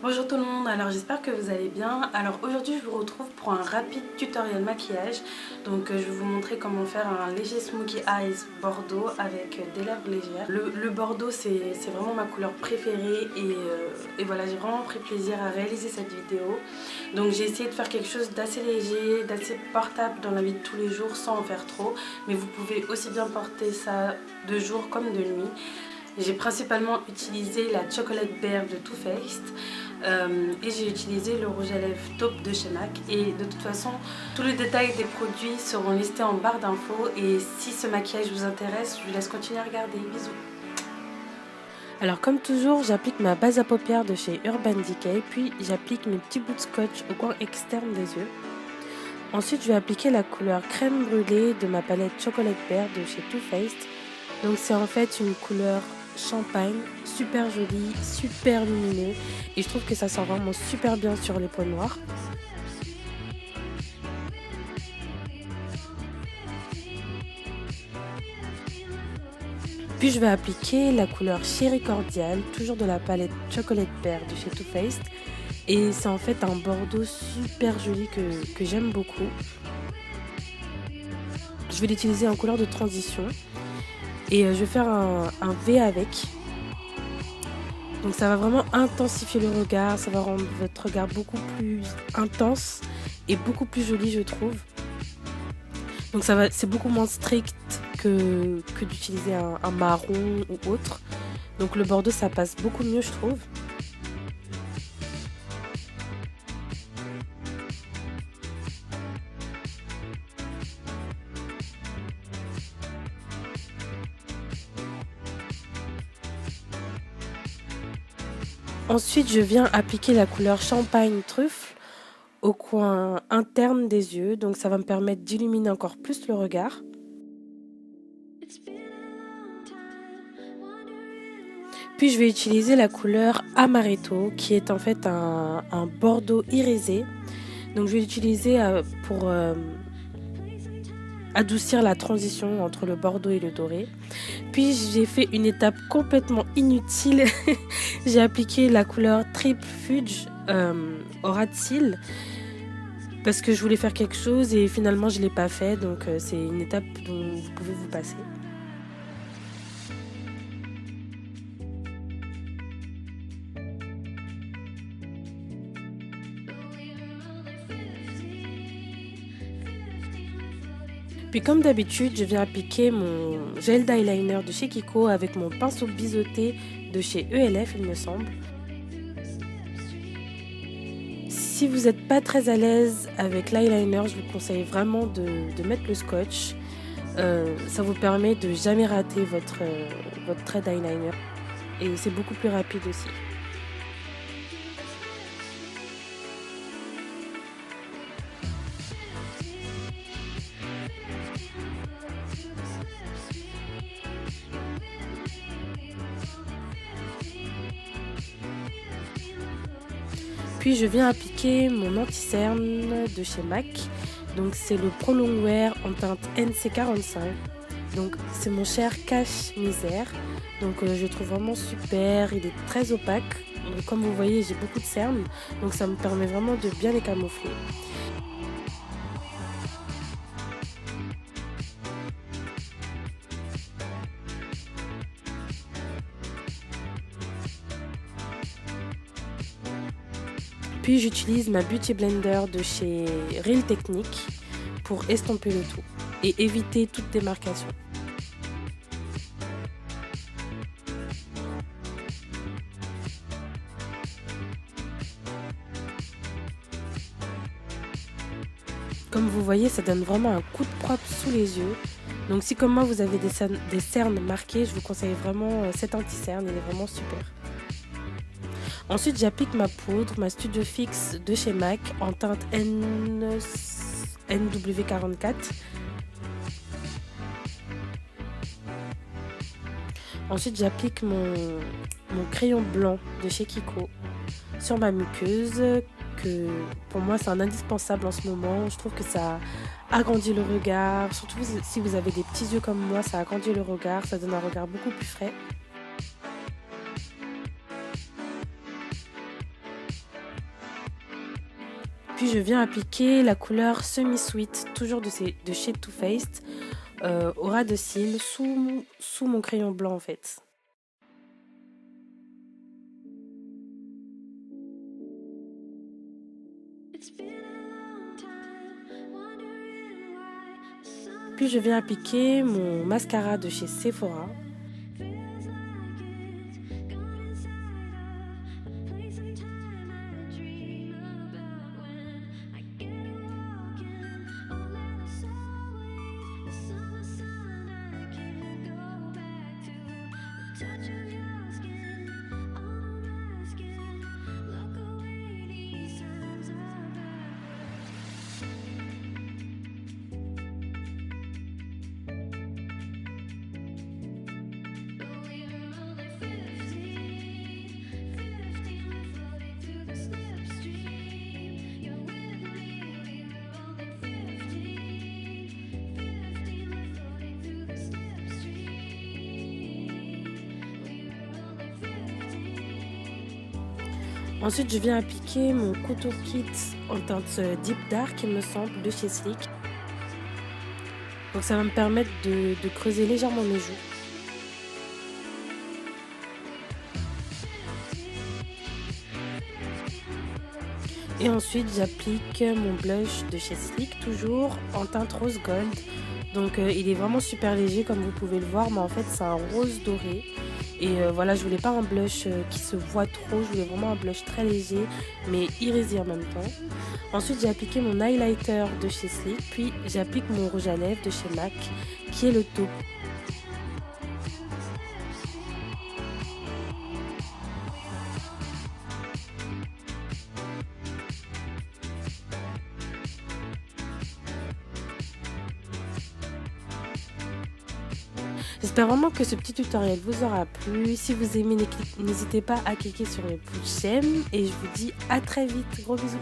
Bonjour tout le monde, alors j'espère que vous allez bien. Alors aujourd'hui je vous retrouve pour un rapide tutoriel maquillage. Donc je vais vous montrer comment faire un léger smokey eyes bordeaux avec des lèvres légères. Le bordeaux c'est vraiment ma couleur préférée et voilà, j'ai vraiment pris plaisir à réaliser cette vidéo. Donc j'ai essayé de faire quelque chose d'assez léger, d'assez portable dans la vie de tous les jours sans en faire trop. Mais vous pouvez aussi bien porter ça de jour comme de nuit. J'ai principalement utilisé la Chocolate Bear de Too Faced et j'ai utilisé le rouge à lèvres taupe de chez MAC. Et de toute façon, tous les détails des produits seront listés en barre d'infos. Et si ce maquillage vous intéresse, je vous laisse continuer à regarder. Bisous. Alors comme toujours, j'applique ma base à paupières de chez Urban Decay, puis j'applique mes petits bouts de scotch au coin externe des yeux. Ensuite, je vais appliquer la couleur crème brûlée de ma palette Chocolate Bear de chez Too Faced. Donc c'est en fait une couleur champagne, super jolie, super lumineux et je trouve que ça sent vraiment super bien sur les points noirs. Puis je vais appliquer la couleur Chéri Cordial, toujours de la palette Chocolate Bear de chez Too Faced. Et c'est en fait un bordeaux super joli que j'aime beaucoup. Je vais l'utiliser en couleur de transition et je vais faire un V avec. Donc ça va vraiment intensifier le regard, ça va rendre votre regard beaucoup plus intense et beaucoup plus joli je trouve. Donc c'est beaucoup moins strict que d'utiliser un marron ou autre. Donc le bordeaux ça passe beaucoup mieux je trouve. Ensuite, je viens appliquer la couleur champagne truffe au coin interne des yeux. Donc ça va me permettre d'illuminer encore plus le regard. Puis je vais utiliser la couleur Amaretto qui est en fait un bordeaux irisé. Donc je vais l'utiliser pour adoucir la transition entre le bordeaux et le doré. Puis j'ai fait une étape complètement inutile. J'ai appliqué la couleur Trip Fudge au ras de cils parce que je voulais faire quelque chose et finalement je ne l'ai pas fait. Donc c'est une étape dont vous pouvez vous passer. Puis comme d'habitude, je viens appliquer mon gel d'eyeliner de chez Kiko avec mon pinceau biseauté de chez ELF, il me semble. Si vous n'êtes pas très à l'aise avec l'eyeliner, je vous conseille vraiment de mettre le scotch. Ça vous permet de jamais rater votre trait d'eyeliner et c'est beaucoup plus rapide aussi. Puis je viens appliquer mon anti-cerne de chez MAC. Donc c'est le Pro Longwear en teinte NC45. Donc c'est mon cher Cache Misère. Donc je le trouve vraiment super, il est très opaque. Donc, comme vous voyez, j'ai beaucoup de cernes, donc ça me permet vraiment de bien les camoufler. Puis j'utilise ma Beauty Blender de chez Real Technique pour estomper le tout et éviter toute démarcation. Comme vous voyez, ça donne vraiment un coup de propre sous les yeux. Donc si comme moi vous avez des cernes marquées, je vous conseille vraiment cet anti-cerne, il est vraiment super. Ensuite, j'applique ma poudre, ma Studio Fix de chez MAC en teinte NW44. Ensuite, j'applique mon crayon blanc de chez Kiko sur ma muqueuse, que pour moi c'est un indispensable en ce moment. Je trouve que ça agrandit le regard, surtout si vous avez des petits yeux comme moi, ça agrandit le regard, ça donne un regard beaucoup plus frais. Puis je viens appliquer la couleur Semi Sweet, toujours de chez Too Faced, au ras de cils sous mon crayon blanc en fait. Puis je viens appliquer mon mascara de chez Sephora. Ensuite, je viens appliquer mon contour kit en teinte Deep Dark, il me semble, de chez Sleek. Donc ça va me permettre de creuser légèrement mes joues. Et ensuite, j'applique mon blush de chez Sleek, toujours en teinte rose gold. Donc il est vraiment super léger comme vous pouvez le voir, mais en fait c'est un rose doré. Et voilà, je voulais pas un blush qui se voit trop, je voulais vraiment un blush très léger mais irisé en même temps. Ensuite j'ai appliqué mon highlighter de chez Sleek, puis j'applique mon rouge à lèvres de chez MAC qui est le taupe. J'espère vraiment que ce petit tutoriel vous aura plu. Si vous aimez, n'hésitez pas à cliquer sur le pouce j'aime et je vous dis à très vite. Gros bisous.